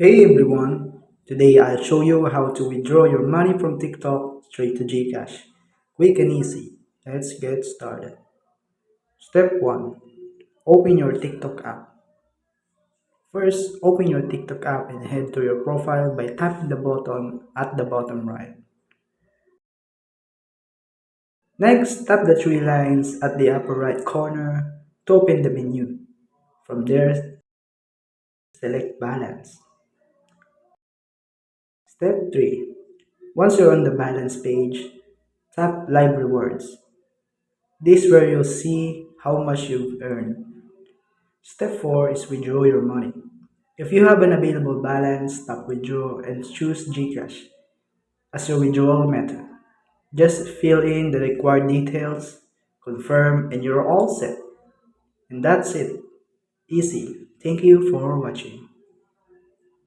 Hey everyone, today I'll show you how to withdraw your money from TikTok straight to GCash. Quick and easy. Let's get started. Step 1. Open your TikTok app. First, open your TikTok app and head to your profile by tapping the button at the bottom right. Next, tap the three lines at the upper right corner to open the menu. From there, select Balance. Step 3. Once you're on the balance page, tap Live Rewards. This is where you'll see how much you've earned. Step 4 is withdraw your money. If you have an available balance, tap withdraw and choose GCash as your withdrawal method. Just fill in the required details, confirm, and you're all set. And that's it. Easy. Thank you for watching.